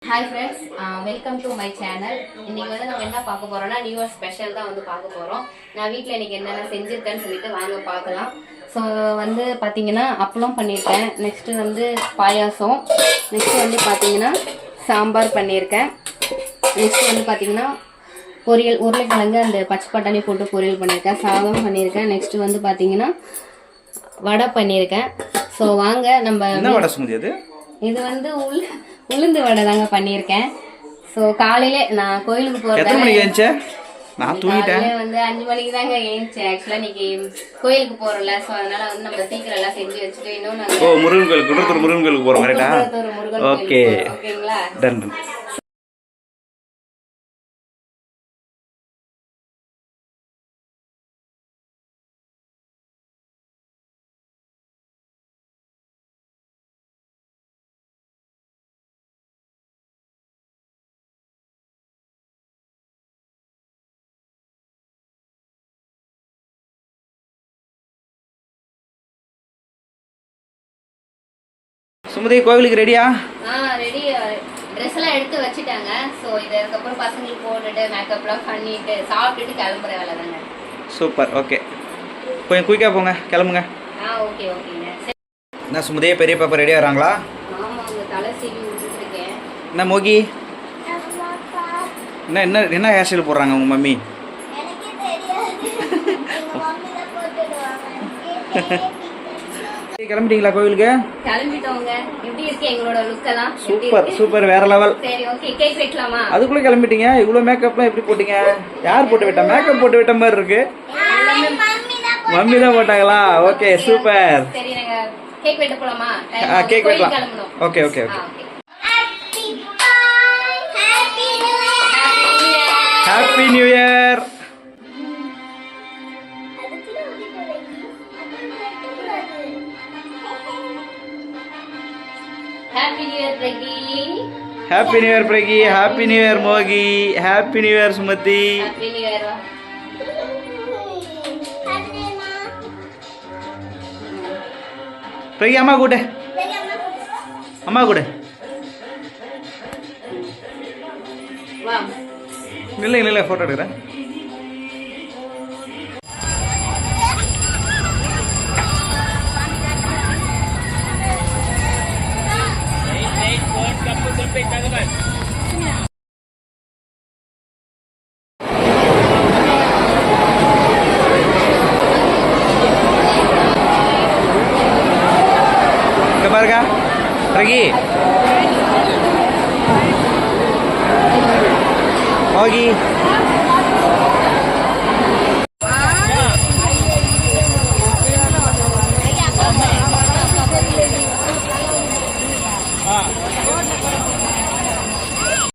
Hi friends, welcome to my channel. இன்னைக்கு வந்து நம்ம என்ன பார்க்க போறோம்னா நியூ இயர் ஸ்பெஷல் தான் வந்து பார்க்க போறோம். நான் வீட்ல இன்னைக்கு என்னென்ன செஞ்சிருக்கேன்னு சொல்லிட்டு வாங்க பார்க்கலாம். ஸோ வந்து பார்த்தீங்கன்னா அப்பளம் பண்ணியிருக்கேன். நெக்ஸ்ட் வந்து பாயாசம். நெக்ஸ்ட் வந்து பார்த்தீங்கன்னா சாம்பார் பண்ணியிருக்கேன். நெக்ஸ்ட் வந்து பார்த்தீங்கன்னா பொரியல், உருளைக்கிழங்கு அந்த பச்சை பட்டாணி போட்டு பொரியல் பண்ணியிருக்கேன். சாதம் பண்ணியிருக்கேன். நெக்ஸ்ட் வந்து பார்த்தீங்கன்னா வடை பண்ணியிருக்கேன். ஸோ வாங்க நம்ம என்ன வடை செஞ்சது? இது வந்து உளுந்து வடை தாங்க பண்ணியிருக்கேன். ஸோ காலையில நான் கோயிலுக்கு போகிறேன். நான் தூங்கிட்டேன். வந்து 5 மணிக்கு தாங்க ஏஞ்சிச்சேன். ஆக்சுவலா இன்னைக்கு கோயிலுக்கு போறோம்ல, ஸோ அதனால வந்து நம்ம சீக்கிரம் எல்லாம் செஞ்சு வச்சுட்டு இன்னும் நாங்கள் முருகன் கோயிலுக்கு முருகன் கோயிலுக்கு போறோம். கரெக்டா? ஓகே, ஓகேங்களா? டன். சுமதி கோவிலுக்கு ரெடியா? ரெடி. ட்ரெஸ் எல்லாம் எடுத்து வச்சுட்டாங்க. ஸோ இதுக்கப்புறம் பசங்களுக்கு போட்டுட்டு மேக்கப்லாம் பண்ணிட்டு சாப்பிட்டுட்டு கிளம்புற வேலை தாங்க. சூப்பர். ஓகே, கொஞ்சம் குயிக்காக போங்க, கிளம்புங்க. ஓகே ஓகேங்க. என்ன சுமதியே, பெரிய பாப்பா ரெடியாக வராங்களா? ஆமாங்க, தலை சீவி விட்டுருக்கேன். என்ன மோகி, என்ன என்ன என்ன ஹேர் ஸ்டைல் போடுறாங்க உங்கள் மம்மி? கிளம்பிட்டீங்களா கோவிலுக்கு? கிளம்பிட்டோங்க. எப்படி இருக்கு எங்களோட லுக் எல்லாம்? சூப்பர் சூப்பர், வேற லெவல். சரி ஓகே, கேக் வெட்டலாமா? அதுக்குள்ள கிளம்பிட்டீங்க. இவ்வளவு மேக்கப்லாம் எப்படி போட்டீங்க? யார் போட்டு விட்டா? மேக்கப் போட்டு விட்ட மாதிரி இருக்கு. மம்மி தான் போட்டாங்களா? Okay super. சரி நாங்க கேக் வெட்ட போலாமா? கேக் வெட்டலாம். Okay okay okay. Happy new year. Happy New Year Pragi. Happy New Year Pragi. Happy New Year Mogi. Happy New Year Sumati. Happy New Year. Pragi amma kude. Amma kude. Wow. Nilla photo எடுக்கறேன். பாருங்க ரகி, மோகி,